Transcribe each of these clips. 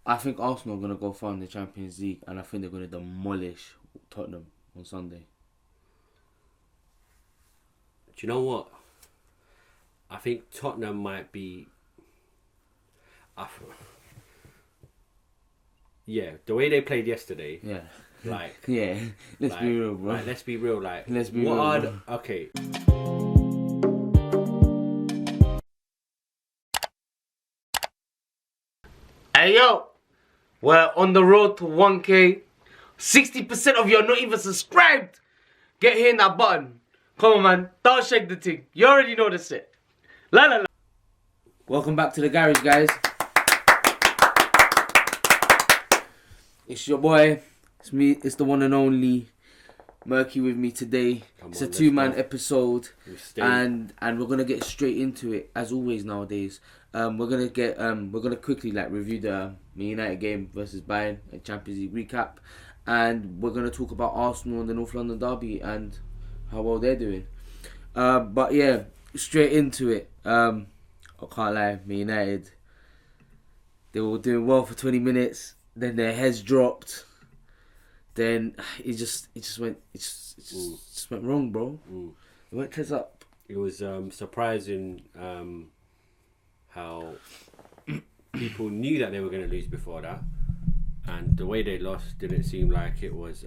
I think Arsenal are going to go far in the Champions League, and I think they're going to demolish Tottenham on Sunday. Do you know what? I think Tottenham might be... Yeah, the way they played yesterday... Yeah. Like... Yeah, let's be real, bro. Like, let's be real, like... Let's be real, okay. Hey, yo! We're on the road to 1K. 60% of you are not even subscribed. Get hitting that button. Come on, man. Don't shake the thing. You already know the set. La la la. Welcome back to the garage, guys. It's your boy. It's me. It's the one and only Merky with me today. It's a 2-man episode, and we're gonna get straight into it as always nowadays. We're gonna quickly review the Man United game versus Bayern, a Champions League recap, and we're gonna talk about Arsenal and the North London derby and how well they're doing. But yeah, straight into it. I can't lie, Man United, they were doing well for 20 minutes. Then their heads dropped. Then it just went wrong, bro. It went heads up. It was surprising how people knew that they were going to lose before that, and the way they lost didn't seem like it was.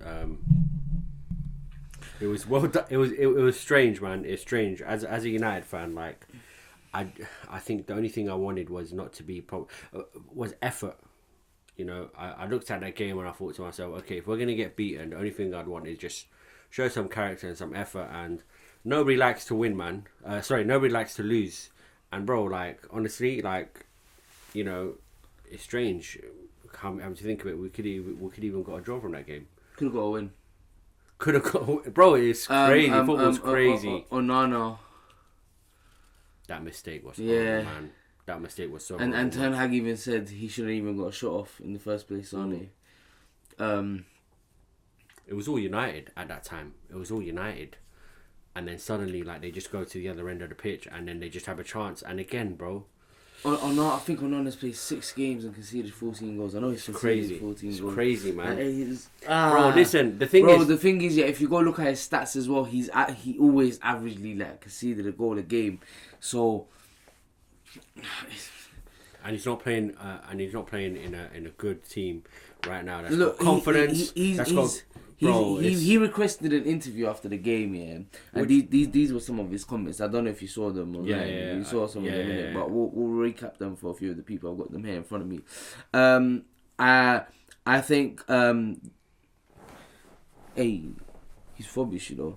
It was well done. It was strange, man. It's strange as a United fan. Like, I think the only thing I wanted was not to be was effort. You know, I looked at that game and I thought to myself, okay, if we're going to get beaten, the only thing I'd want is just show some character and some effort. And nobody likes to win, man. Nobody likes to lose. And bro, like, honestly, like, you know, it's strange. Having to think of it, we could even got a draw from that game. Could have got a win. Could have got, bro. It's crazy. Football's crazy. Onana. That mistake was horrible, man. That mistake was so horrible. And Ten Hag even said he shouldn't even got a shot off in the first place, aren't he? It was all United at that time. It was all United. And then suddenly, like, they just go to the other end of the pitch and then they just have a chance. And again, bro. I think Onana's played 6 games and conceded 14 goals. I know he's conceded 14 goals. It's crazy, man. Bro, listen, the thing is, if you go look at his stats as well, he always averagely conceded a goal a game. So, and he's not playing. In a good team right now. That's got confidence. He requested an interview after the game, yeah. And these were some of his comments. I don't know if you saw them online. Yeah. You saw some of them, but we'll recap them for a few of the people. I've got them here in front of me. I think, hey, he's Fabish, you know.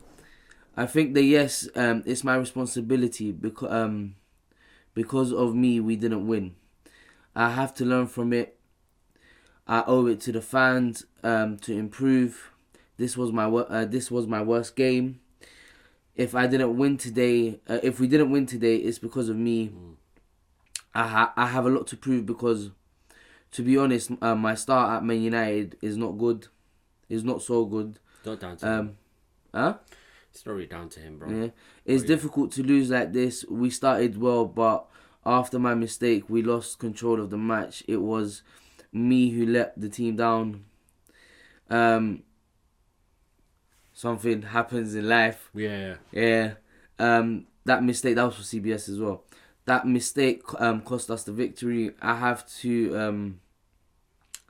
I think that yes, it's my responsibility because of me we didn't win. I have to learn from it. I owe it to the fans to improve. This was my worst game. If we didn't win today, it's because of me. I have a lot to prove because, to be honest, my start at Man United is not good. It's not so good. Not down to him. It's not really down to him, bro. Yeah, it's difficult to lose like this. We started well, but after my mistake, we lost control of the match. It was me who let the team down. Something happens in life. Yeah. That mistake, that was for CBS as well. That mistake cost us the victory. I have to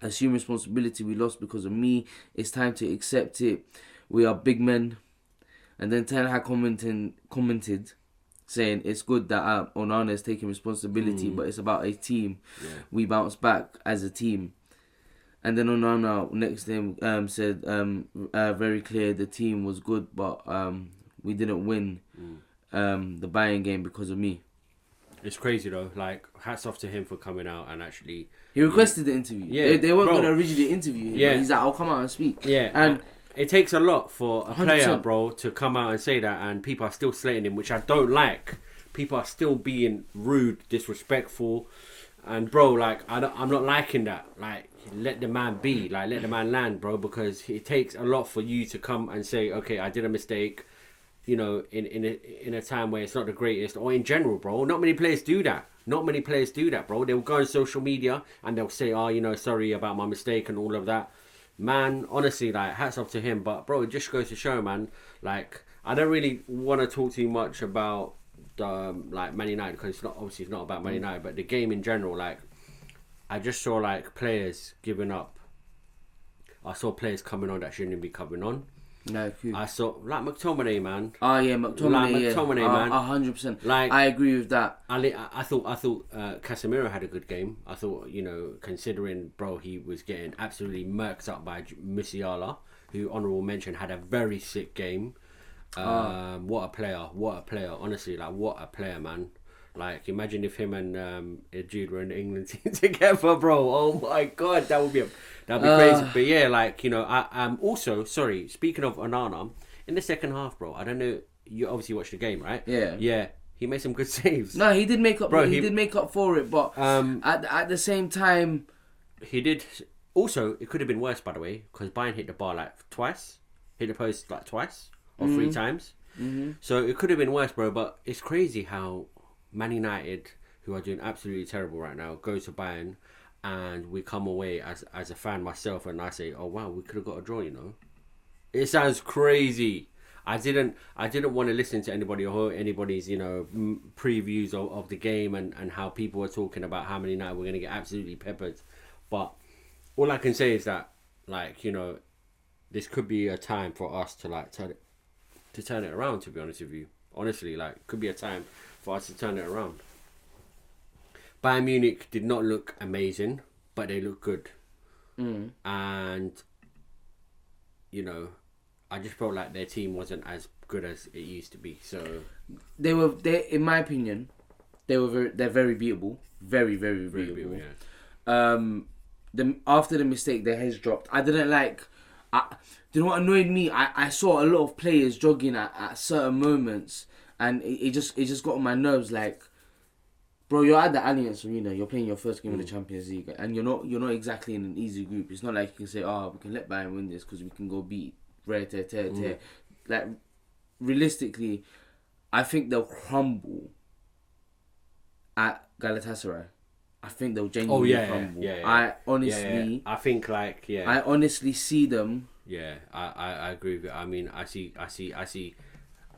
assume responsibility. We lost because of me. It's time to accept it. We are big men. And then Ten Hag commented saying it's good that Onana is taking responsibility, but it's about a team. Yeah. We bounce back as a team. And then Onana next day said very clear the team was good, but we didn't win the Bayern game because of me. It's crazy though. Like, hats off to him for coming out and actually. He requested the interview. Yeah, they weren't going to originally interview him. Yeah, but he's like, I'll come out and speak. Yeah, and it takes a lot for a 100%. Player, bro, to come out and say that, and people are still slating him, which I don't like. People are still being rude, disrespectful, and bro, like I'm not liking that. Like, let the man be. Like, let the man land, bro, because it takes a lot for you to come and say, okay, I did a mistake. You know, in a time where it's not the greatest, or in general, bro. Not many players do that. Not many players do that, bro. They'll go on social media and they'll say, "Oh, sorry about my mistake" and all of that. Man, honestly, like, hats off to him. But bro, it just goes to show, man. Like, I don't really want to talk too much about like Man United, because it's not about Man United, but the game in general. Like, I just saw like players giving up. I saw players coming on that shouldn't be coming on. No, I saw like McTominay, man. Oh yeah, McTominay. Man. 100%. Like, I agree with that. I thought Casemiro had a good game. I thought, considering, bro, he was getting absolutely murked up by Musiala, who, honourable mention, had a very sick game. What a player! Honestly, like, what a player, man. Like, imagine if him and Jude were in the England team together, bro. Oh my god, that'd be crazy. But yeah, like, I'm also, sorry, speaking of Onana, in the second half, bro, I don't know, you obviously watched the game, right? Yeah, he made some good saves. No, he did make up, bro. He did make up for it, but at the same time, he did. Also, it could have been worse, by the way, because Bayern hit the bar like twice, hit the post like twice or 3 times. So it could have been worse, bro. But it's crazy how Man United, who are doing absolutely terrible right now, go to Bayern, and we come away as a fan myself, and I say, "Oh wow, we could have got a draw." It sounds crazy. I didn't want to listen to anybody or anybody's previews of the game and how people were talking about how Man United were going to get absolutely peppered. But all I can say is that, like, this could be a time for us to like turn it around. To be honest with you, honestly, like, could be a time for us to turn it around. Bayern Munich did not look amazing, but they look good. And, I just felt like their team wasn't as good as it used to be. So they in my opinion, they're very beatable. Very, very beatable. Yeah. After the mistake, their heads dropped. I didn't like... do you know what annoyed me? I saw a lot of players jogging at certain moments, and it just got on my nerves. Like, bro, you're at the Allianz Arena. You're playing your first game of the Champions League, and you're not exactly in an easy group. It's not like you can say, "Oh, we can let Bayern win this because we can go beat Rare Tear." Like, realistically, I think they'll crumble at Galatasaray. I think they'll genuinely crumble. Yeah. I honestly, I think, like, I honestly see them. Yeah, I agree with it. I mean, I see.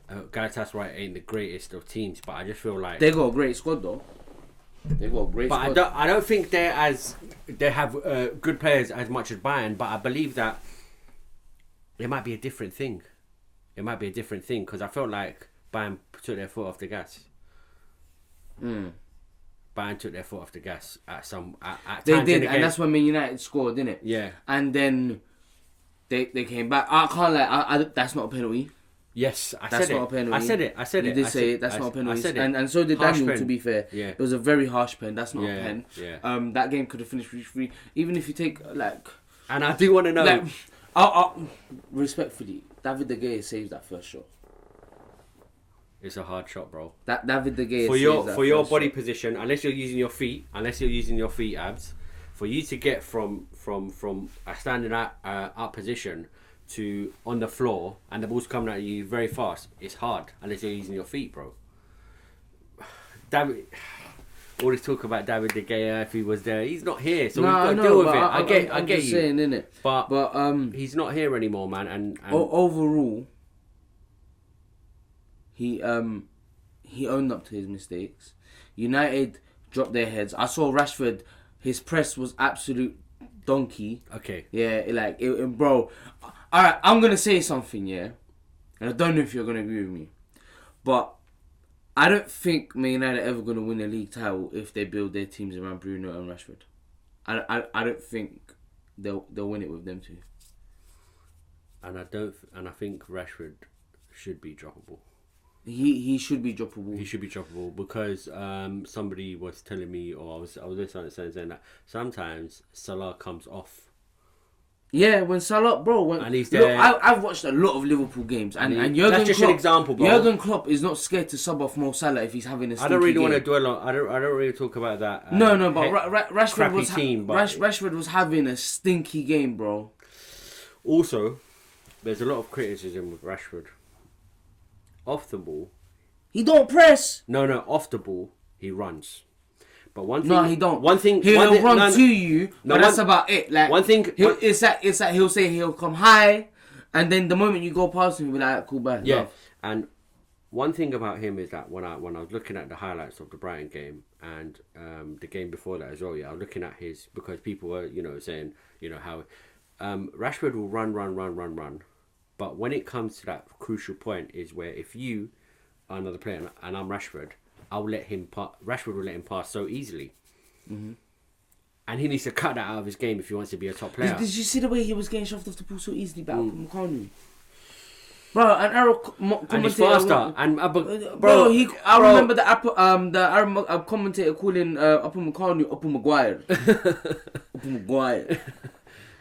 Galatasaray ain't the greatest of teams, but I just feel like They got a great squad, though. They got a great squad. But I don't think they have good players as much as Bayern. But I believe that it might be a different thing. Because I felt like Bayern took their foot off the gas. Bayern took their foot off the gas at they did, and that's when Man United scored, didn't it? Yeah. And then they came back. I can't lie. That's not a penalty. Yes, That's not a penalty. I said it. You did say it. That's not a penalty. I said it. And so did Harsh Daniel, pen. to be fair. Yeah. It was a very harsh pen. That's not a pen. Yeah. That game could have finished 3-3. Even if you take, like... And I do want to know... Like, respectfully, David De Gea saves that first shot. It's a hard shot, bro. David De Gea for your body position, unless you're using your feet, abs, for you to get from a standing up position to on the floor and the ball's coming at you very fast, it's hard unless you're using your feet, bro. David, all this talk about David De Gea, if he was there, he's not here, so we've got to deal with it. I get you. Saying, innit? But he's not here anymore, man. And overall, he owned up to his mistakes. United dropped their heads. I saw Rashford. His press was absolute donkey. Okay. Yeah, like bro. All right, I'm gonna say something, yeah, and I don't know if you're gonna agree with me, but I don't think Man United are ever gonna win a league title if they build their teams around Bruno and Rashford. I don't think they'll win it with them two. And I think Rashford should be droppable. He should be droppable. He should be droppable because somebody was telling me, or I was listening to saying that sometimes Salah comes off. Yeah, when Salah, bro, and he's there. Look, I've watched a lot of Liverpool games, and Jurgen that's just Klopp, an example, bro. Jurgen Klopp is not scared to sub off Mo Salah if he's having a stinky I don't really game. want to dwell on. I don't really talk about that. No, but Rashford was Rashford was having a stinky game, bro. Also, there's a lot of criticism with Rashford. Off the ball, he don't press. No, off the ball, he runs. But one thing, No, he don't. One thing, he'll run to you, but that's about it. Like one thing, it's that he'll say he'll come high, and then the moment you go past him, he'll be like, cool, bye. Yeah, love. and one thing about him is that when I was looking at the highlights of the Brighton game and the game before that as well, I was looking at his, because people were saying how Rashford will run, but when it comes to that crucial point is where if you are another player and I'm Rashford, Rashford will let him pass so easily. Mm-hmm. And he needs to cut that out of his game if he wants to be a top player. Did you see the way he was getting shoved off the ball so easily back from McCartney? Bro, an Arab commentator... And he's faster. I remember the Arab commentator calling Upper McCartney Upper Maguire. Upper Maguire.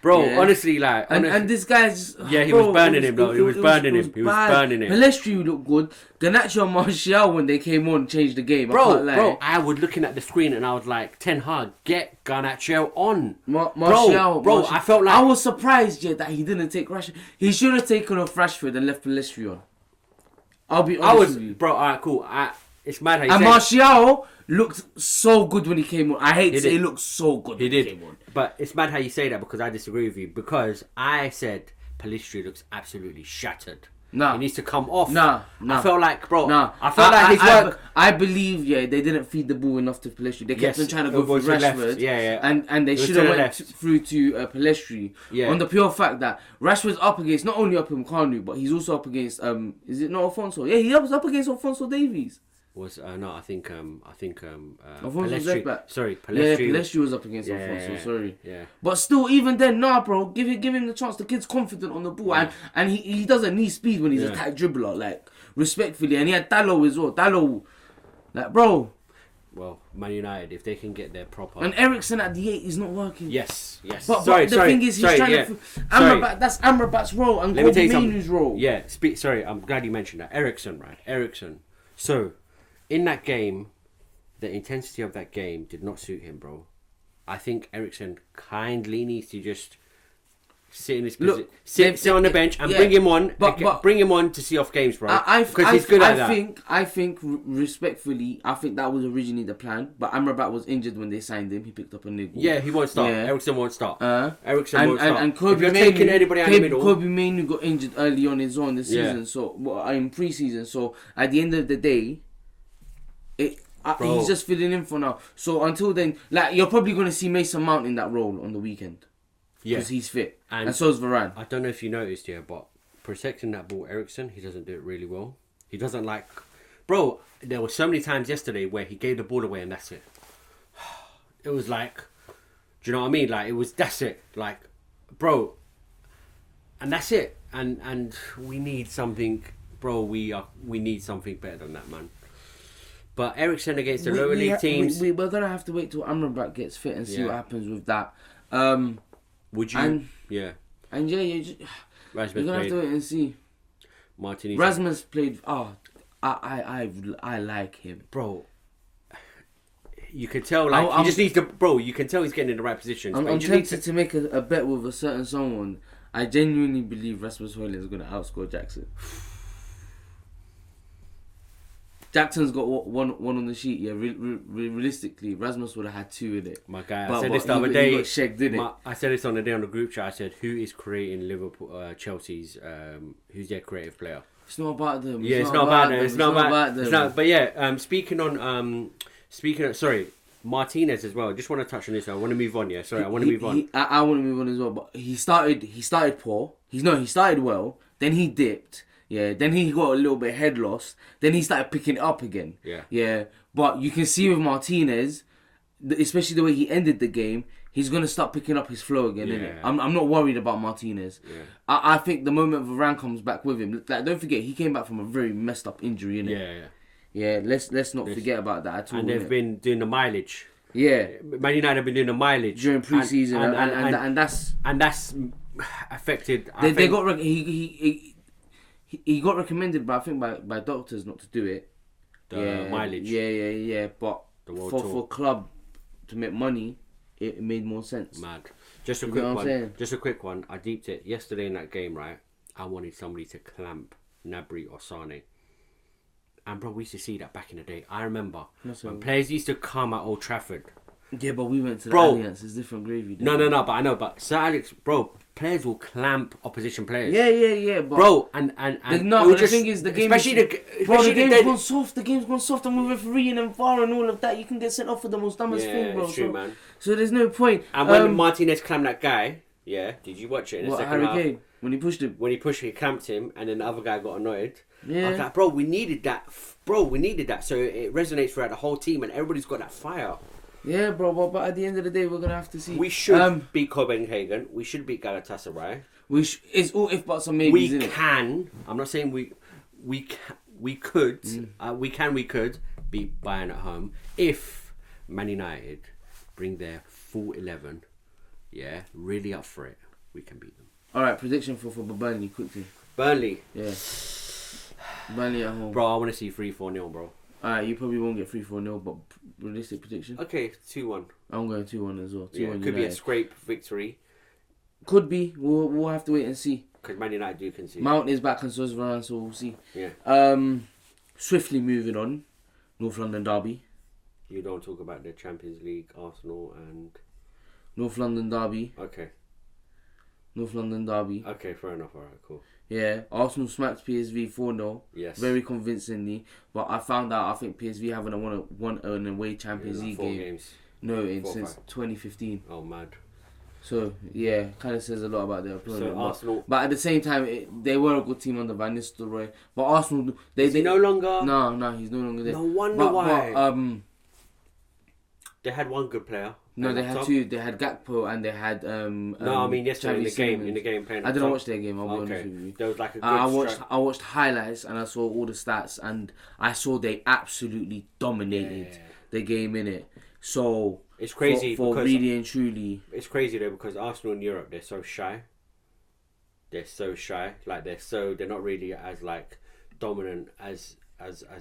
Bro, honestly, like... And this guy's... Yeah, he was burning him, though. He was burning him. Pelestri looked good. Garnacho and Martial, when they came on, changed the game. Bro, I was looking at the screen and I was like, Ten Hag, get Garnacho on. Martial. I felt like... I was surprised, that he didn't take Rashford. He should have taken off Rashford and left Pelestri on. I'll be honest with you. Bro, alright, cool. It's mad how you and say Martial looked so good when he came on. I hate to say he looked so good when he came on. But it's mad how you say that because I disagree with you. Because I said Pelistri looks absolutely shattered. Nah. He needs to come off. Nah. I felt like, bro. Nah. I felt like his work. I believe, they didn't feed the ball enough to Pelistri. They kept on trying to go through Rashford. Yeah. And they should have went through to Pelistri. Yeah. On the pure fact that Rashford's up against not only Upper McCartney, but he's also up against is it not Alfonso? Yeah, he was up against Alfonso Davies. I think Alfonso's left back. Sorry, Pelestri. Yeah, Pelestri was up against Alfonso. Sorry. Yeah. But still, even then, bro, give him the chance. The kid's confident on the ball, and he doesn't need speed when he's a tight dribbler, like respectfully. And he had Dalot as well. Dalot, like bro. Well, Man United, if they can get their proper... And Eriksen at the 8 is not working. Yes. But the thing is, he's trying to... That's Amrabat's role and Kobe Mainoo's role. Yeah, I'm glad you mentioned that. Eriksen. So, in that game, the intensity of that game did not suit him, bro. I think Eriksen kindly needs to just sit in his position, sit on the bench and bring him on. Bring him on to see off games, bro. Because he's good at that. I think, respectfully, I think that was originally the plan. But Amrabat was injured when they signed him. He picked up a niggle. Yeah, he won't start. Eriksen won't start. Eriksen won't start. And Kobe taking anybody out of the middle. Kobe Mainoo got injured early on his own this season. So in pre-season. So at the end of the day, he's just filling in for now. So until then, like you're probably going to see Mason Mount in that role on the weekend. Because he's fit. And so is Varane. I don't know if you noticed here, but protecting that ball, Eriksen, he doesn't do it really well. He doesn't like... Bro, there were so many times yesterday where he gave the ball away and that's it. It was like... Do you know what I mean? Like, that's it. Like, bro... And that's it. And we need something... Bro, we need something better than that, man. But Eriksen against the lower league teams... We're going to have to wait till Amrabat gets fit and see what happens with that. Would you? You're going to have to wait and see. Martinez. Rasmus played... I like him. Bro, you can tell, like, he just needs to... Bro, you can tell he's getting in the right position. I'm tempted to make a bet with a certain someone. I genuinely believe Rasmus Højlund is going to outscore Jackson. Jackson's got one on the sheet. Yeah, realistically, Rasmus would have had 2 in it. My guy, I said this the other day. He got shagged, didn't it? I said this on the day on the group chat. I said, who is creating Liverpool, Chelsea's? Who's their creative player? It's not about them. It's not about them. It's not about them. But yeah, speaking of, sorry, Martinez as well. I just want to touch on this. I want to move on. Yeah, sorry, I want to move on. I want to move on as well. But he started poor. He started well. Then he dipped. Yeah, then he got a little bit head loss. Then he started picking it up again. Yeah. But you can see with Martinez, especially the way he ended the game, he's going to start picking up his flow again, isn't it? I'm not worried about Martinez. Yeah. I think the moment Varane comes back with him, like, don't forget, he came back from a very messed up injury, innit? Yeah, let's not forget about that at all. And they've been doing the mileage. Yeah. Man United have been doing the mileage. During pre-season, and that's affected... They got... He got recommended, but I think by doctors not to do it. The mileage. Yeah. But for club to make money, it made more sense. Mad. Just a quick one. I deeped it yesterday in that game, right? I wanted somebody to clamp Gnabry or Sane. And bro, we used to see that back in the day. I remember That's when all. players used to come at Old Trafford. Yeah, but we went to the Bro. Alliance. It's different gravy. No, but I know. But Sir Alex, bro, players will clamp opposition players. Yeah. But Bro, and no, but the thing is, the game especially the game's dead- gone soft. The game's gone soft, and with refereeing and VAR and all of that, you can get sent off for the most dumbest thing, bro. it's true, man. So there's no point. And when Martinez clamped that guy, did you watch it in the what, second Harry half? Kane, when he pushed him. When he clamped him, and then the other guy got annoyed. I Yeah. was like, bro, we needed that. Bro, we needed that. So it resonates throughout the whole team, and everybody's got that fire. Yeah, bro. But at the end of the day, we're gonna have to see. We should beat Copenhagen. We should beat Galatasaray. It's all if buts and maybes. We innit? can. I'm not saying we could. We could beat Bayern at home if Man United bring their full 11. Yeah, really up for it. We can beat them. All right, prediction for Burnley quickly. Burnley. Yeah. Burnley at home. Bro, I want to see 3-4-0, bro. Alright, you probably won't get 3-4-0, but realistic prediction. Okay, 2-1. I'm going 2-1 as well. 2-1 Yeah, could be a United. scrape victory. Could be. We'll have to wait and see. Because Man United do concede. Mount is back and so is Varane, so we'll see. Yeah. Swiftly moving on. North London derby. You don't talk about the Champions League, Arsenal and... North London derby. Okay. North London derby. Okay, fair enough. Alright, cool. Yeah. Arsenal smacked PSV 4-0. Yes. Very convincingly. But I found out I think PSV haven't won an away Champions League 4 game. games. No, Four, since 5. 2015. Oh, mad. So, yeah, kind of says a lot about their opponent. So, Arsenal... But at the same time, they were a good team under Van Nistelrooy. But Arsenal... Is he no longer... No, he's no longer there. No wonder why. But, they had one good player. no, they had top. two. They had Gakpo and they had... No, I mean yesterday in the game playing. I didn't watch their game, I'll be honest Okay. with you. There was like a good I watched highlights and I saw all the stats and I saw they absolutely dominated the game, innit? So... It's crazy for because really and truly. It's crazy though because Arsenal in Europe they're so shy. They're so shy. Like they're not really as like dominant as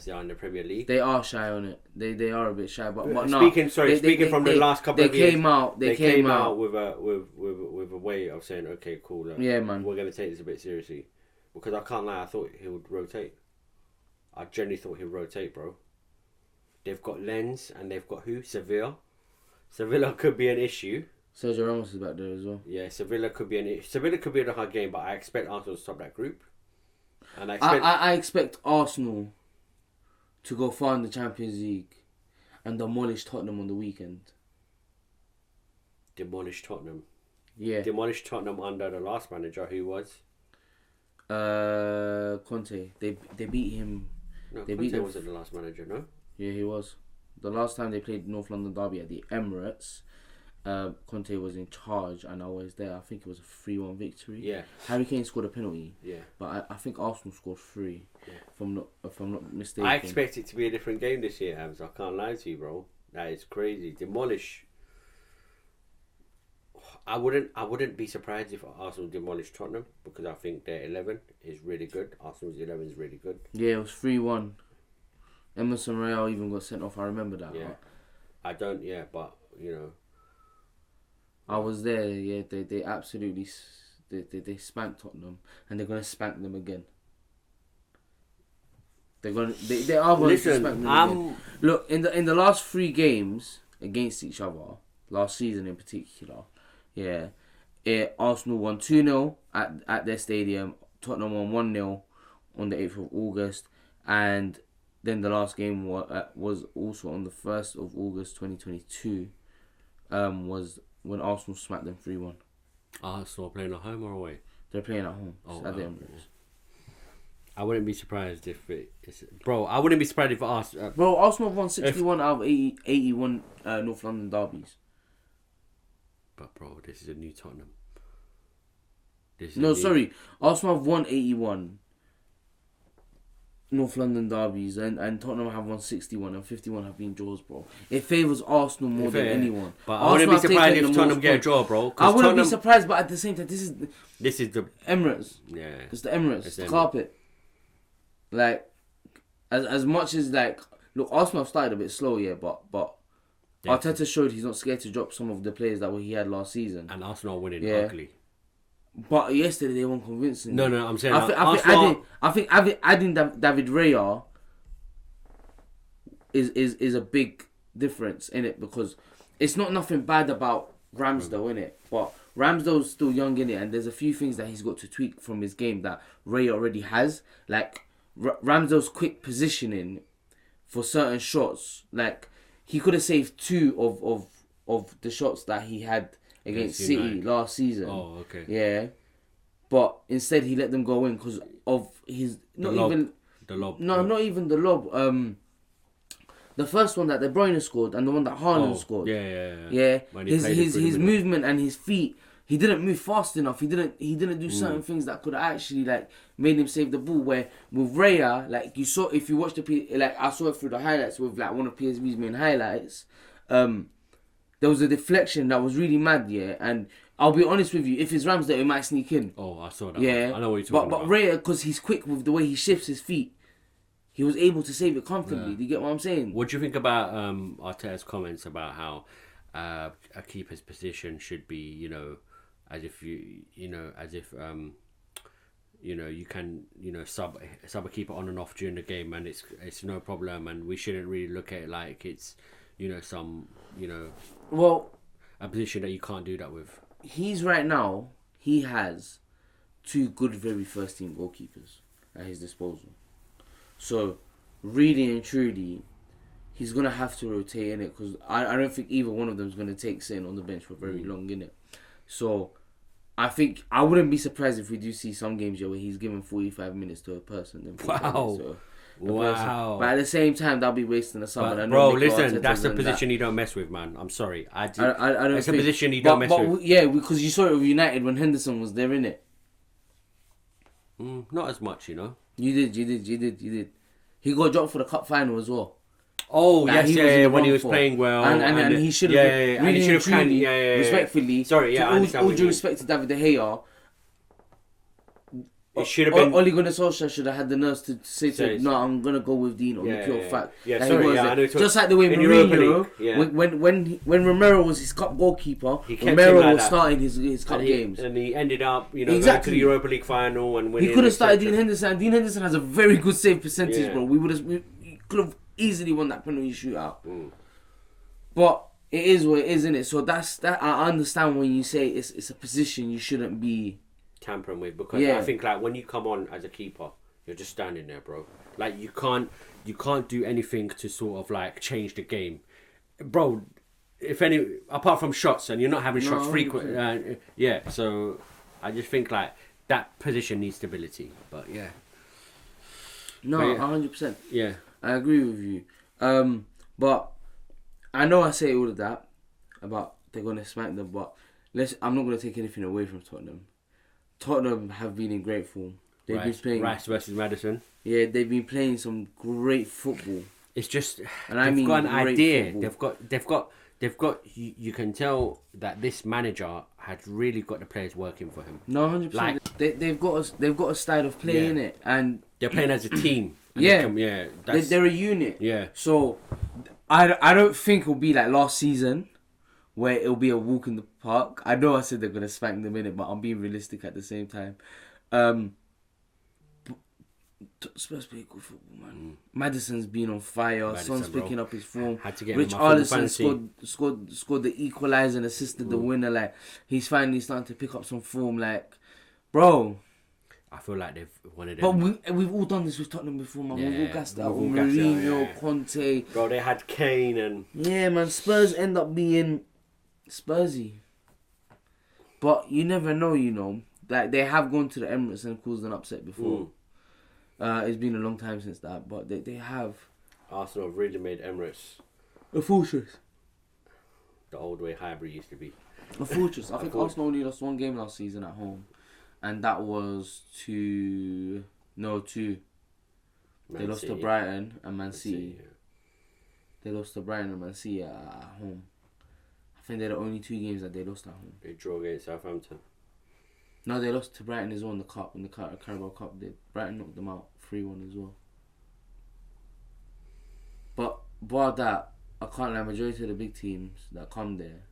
they are in the Premier League. They are shy on it. They are a bit shy, but no. Speaking from the last couple of years, they came out with a way of saying, okay, cool. Yeah, man. We're gonna take this a bit seriously because I can't lie. I thought he would rotate. I genuinely thought he'd rotate, bro. They've got Lens and they've got who? Sevilla. Sevilla could be an issue. Sergio Ramos is back there as well. Yeah, Sevilla could be a hard game, but I expect Arsenal to stop that group. And I expect Arsenal to go far in the Champions League and demolish Tottenham on the weekend. Demolish Tottenham. Yeah. Demolish Tottenham under the last manager, who was? Conte. They beat him. No, They Conte beat them. wasn't the last manager, no? Yeah, he was. The last time they played North London derby at the Emirates, Conte was in charge and I was there. I think it was a 3-1 victory. Yeah. Harry Kane scored a penalty. Yeah. But I think Arsenal scored 3. Yeah. If I'm not mistaken. I expect it to be a different game this year, Abs. I can't lie to you, bro. That is crazy. Demolish. I wouldn't be surprised if Arsenal demolished Tottenham because I think their 11 is really good. Arsenal's 11 is really good. Yeah, it was 3-1. Emerson Royale even got sent off. I remember that. Yeah. But you know. I was there. Yeah, they absolutely they spanked Tottenham and they're gonna spank them again. They are going to spank them again. Look, in the last 3 games against each other, last season in particular, yeah, Arsenal won 2-0 at their stadium. Tottenham won 1-0 on the 8th of August, and then the last game was also on the 1st of August 2022. Was when Arsenal smacked them 3-1. Arsenal playing at home or away? They're playing at home. At the Emirates. I wouldn't be surprised if I wouldn't be surprised if Arsenal... Bro, Arsenal have won 61 out of 81 North London derbies. But bro, this is a new Tottenham. Arsenal have won 81 North London derbies and Tottenham have won 61 and 51 have been draws, bro. It favours Arsenal more than anyone. But I wouldn't be surprised if Tottenham get a draw, bro. I wouldn't be surprised, but at the same time, this is the Emirates. Yeah. It's the Emirates. It's the carpet. Like, as much as like, look, Arsenal have started a bit slow, yeah, but Arteta showed he's not scared to drop some of the players that he had last season. And Arsenal are winning ugly. But yesterday they won convincingly. No, I'm saying I think adding David Raya is a big difference in it, because it's not nothing bad about Ramsdale in it, but Ramsdale's still young in it, and there's a few things that he's got to tweak from his game that Ray already has. Like Ramsdale's quick positioning for certain shots, like he could have saved 2 of the shots that he had against City last season. Oh, okay. Yeah, but instead he let them go in because of his the lob. No, not even the lob. The first one that De Bruyne scored and the one that Haaland scored. Yeah. His movement and his feet. He didn't move fast enough. He didn't do certain things that could have actually like made him save the ball. Where with Raya, like you saw, if you watched I saw it through the highlights with like one of PSV's main highlights. There was a deflection that was really mad, yeah. And I'll be honest with you, if it's Ramsdale, it might sneak in. Oh, I saw that. Yeah, I know what you're talking about. But Raya, because he's quick with the way he shifts his feet, he was able to save it comfortably. Yeah. Do you get what I'm saying? What do you think about Arteta's comments about how a keeper's position should be, as if you can, sub a keeper on and off during the game, and it's no problem, and we shouldn't really look at it like it's, a position that you can't do that with. He has 2 good, very first team goalkeepers at his disposal. So, really and truly, he's going to have to rotate in it, because I don't think either one of them is going to take sitting on the bench for very long in it. So, I think I wouldn't be surprised if we do see some games where he's given 45 minutes to a person. Wow. Person. But at the same time, that'll be wasting the summer. But, bro, listen, that's a position you don't mess with, man. I'm sorry. I don't it's a position you don't mess with. Yeah, because you saw it with United when Henderson was there, innit? Not as much, You did. He got dropped for the cup final as well. Oh, like, yes, when he was playing well. And he should have really and truly, respectfully. Sorry, all due respect to David De Gea, it should have been. Ole Gunnar Solskjaer should have had the nerves to say to him, no, I'm going to go with Dean on the pure fact. Yeah, sorry, I know. Just like the way Mourinho, when Romero was his cup goalkeeper, Romero was starting his cup games. And he ended up, going to the Europa League final and winning. He could have started Dean Henderson. Dean Henderson has a very good save percentage, bro. We could have easily won that penalty shootout. But it is what it is, isn't it? So that I understand when you say it's a position you shouldn't be tampering with, because I think like when you come on as a keeper, you're just standing there, bro. Like you can't do anything to sort of like change the game, bro. If any, apart from shots, and you're not having shots frequent. So I just think like that position needs stability. But yeah, no, 100%. Yeah, I agree with you. But I know I say all of that about they're gonna smack them, but I'm not gonna take anything away from Tottenham. Tottenham have been in great form. They've been playing Rice versus Madison. Yeah, they've been playing some great football. It's just, and they've got an idea. Football. They've got. You can tell that this manager had really got the players working for him. No, 100%. Like they've got a style of play in it, and they're playing as a team. They're a unit. Yeah. So I don't think it'll be like last season, where it'll be a walk in the park. I know I said they're gonna spank them in it, but I'm being realistic at the same time. Spurs play good football, man. Madison's been on fire. Son's picking up his form. Had to get Rich Arlison scored the equaliser and assisted the winner. Like he's finally starting to pick up some form. Like, bro. I feel like they've one of them. But we've all done this with Tottenham before, man. We've all gassed out. Mourinho, Conte. Bro, they had Kane and... Yeah, man. Spurs end up being Spursy. But you never know, Like, they have gone to the Emirates and caused an upset before. It's been a long time since that, but they have. Arsenal have really made Emirates a fortress. The old way Highbury used to be. A fortress. I think Arsenal only lost 1 game last season at home. And that was two. They lost to Brighton and Man City. They lost to Brighton and Man City at home. I think they're the only 2 games that they lost at home. They drew against Southampton. No, they lost to Brighton as well in the cup, in the Carabao Cup. Brighton knocked them out 3-1 as well. But bar that, I can't lie, majority of the big teams that come there,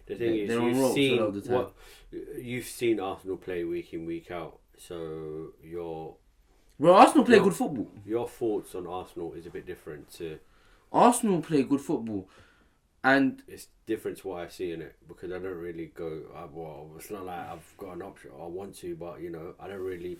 the thing is, you've seen Arsenal play week in, week out, so Arsenal play good football. Your thoughts on Arsenal is a bit different to Arsenal play good football, and it's different to what I see in it because I don't really go. Well, it's not like I've got an option. I want to, but you know, I don't really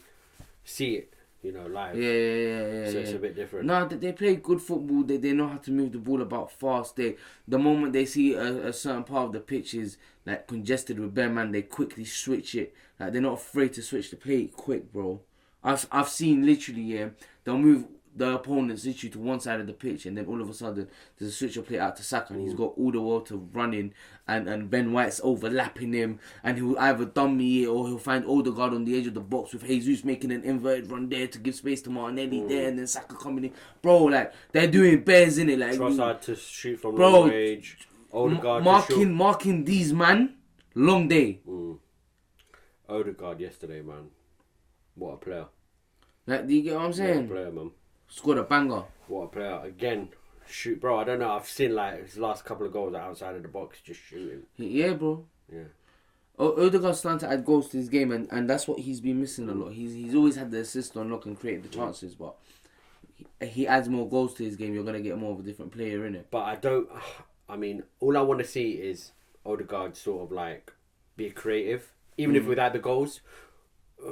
see it. You know, live. Yeah. So it's a bit different. No, they play good football. They know how to move the ball about fast. The moment they see a certain part of the pitch is like congested with bare man, they quickly switch it. Like they're not afraid to switch the play quick, bro. I've seen literally they'll move the opponents literally to one side of the pitch, and then all of a sudden there's a switch of play out to Saka, and he's got all the world to run in, and Ben White's overlapping him, and he'll either dummy it or he'll find Odegaard on the edge of the box with Jesus making an inverted run there to give space to Martinelli there, and then Saka coming in. Bro, like they're doing bears in it, like Trossard to shoot from long range, Odegaard marking these man, long day. Odegaard yesterday, man, what a player! Like, do you get what I'm saying? What a player, man. Scored a banger. What a player. Again, shoot. Bro, I don't know. I've seen like his last couple of goals outside of the box just shooting. Yeah, bro. Yeah. Odegaard's starting to add goals to his game, and that's what he's been missing a lot. He's always had the assist on lock and created the chances, but he adds more goals to his game. You're going to get more of a different player, innit? But I mean, all I want to see is Odegaard sort of like be creative. Even if without the goals.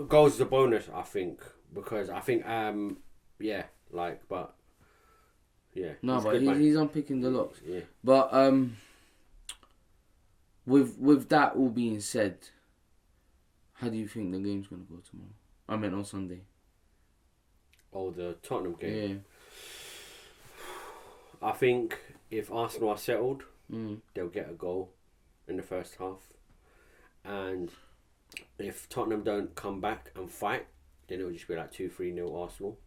Goals is a bonus, I think. Because I think, yeah. Like, but yeah. No, but he's unpicking the locks. Yeah. But with that all being said, how do you think the game's gonna go tomorrow? I meant on Sunday. Oh, the Tottenham game. Yeah. I think if Arsenal are settled, they'll get a goal in the first half, and if Tottenham don't come back and fight, then it'll just be like 2-3-0 Arsenal.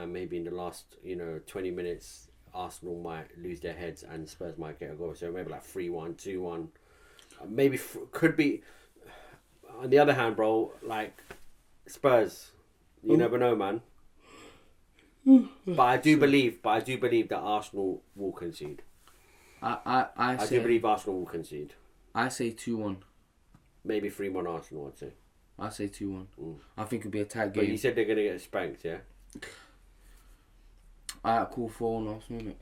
Maybe in the last 20 minutes Arsenal might lose their heads and Spurs might get a goal, so maybe like 3-1, 2-1, maybe could be. On the other hand, bro, like Spurs, you never know, man. But I do believe that Arsenal will concede. I do believe Arsenal will concede. I say 2-1. Maybe 3-1 Arsenal, I'd say. I say 2-1. I think it'll be a tight game. But you said they're gonna get spanked, yeah? Alright, cool, 4-1 Arsenal, innit?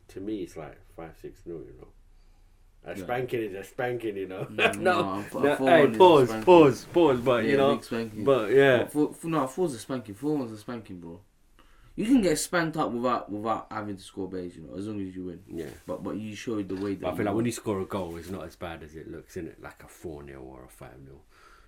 To me, it's like 5-6-0, you know. A spanking is a spanking, you know. No, hey, pause. But yeah, you know, but yeah. 4's a spanking. 4-1's a spanking, bro. You can get spanked up without having to score base, you know, as long as you win. Yeah. But you showed the way that. But I feel like when you score a goal, it's not as bad as it looks, isn't it? Like a 4-0 or a 5-0.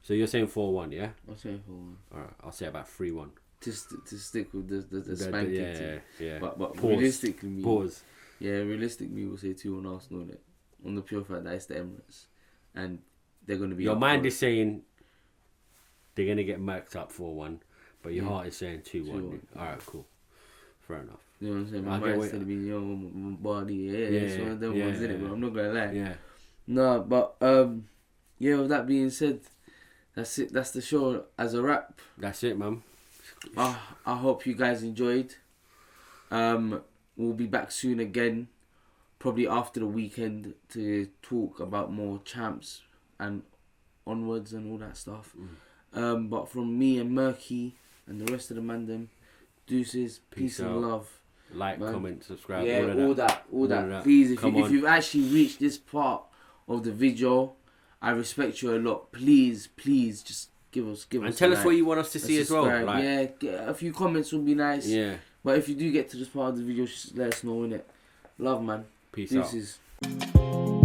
So you're saying 4-1, yeah? I'll say 4-1. Alright, I'll say about 3-1. To stick with the spanking. Yeah. But pause. realistically, pause. Yeah, realistically, we'll say 2-1 Arsenal, innit? On the pure fact that it's the Emirates, and they're going to be. Your mind is saying they're going to get murked up 4-1, but your heart is saying 2-1. Alright, cool. Fair enough. You know what I'm saying? My mind's telling me, my body, it's one of them ones, innit? But I'm not gonna lie. Yeah. No, but yeah. With that being said, that's it. That's the show as a wrap. That's it, man. I hope you guys enjoyed. We'll be back soon again, probably after the weekend, to talk about more champs and onwards and all that stuff. But from me and Merky and the rest of the mandem, deuces, peace and love. Like, man. Comment, subscribe. Yeah, all that. Please, if you've actually reached this part of the video, I respect you a lot. Please, just give us. And tell us what you want us to see as well. Like, yeah, a few comments would be nice. Yeah. But if you do get to this part of the video, just let us know, innit? Love, man. Peace deuces. out.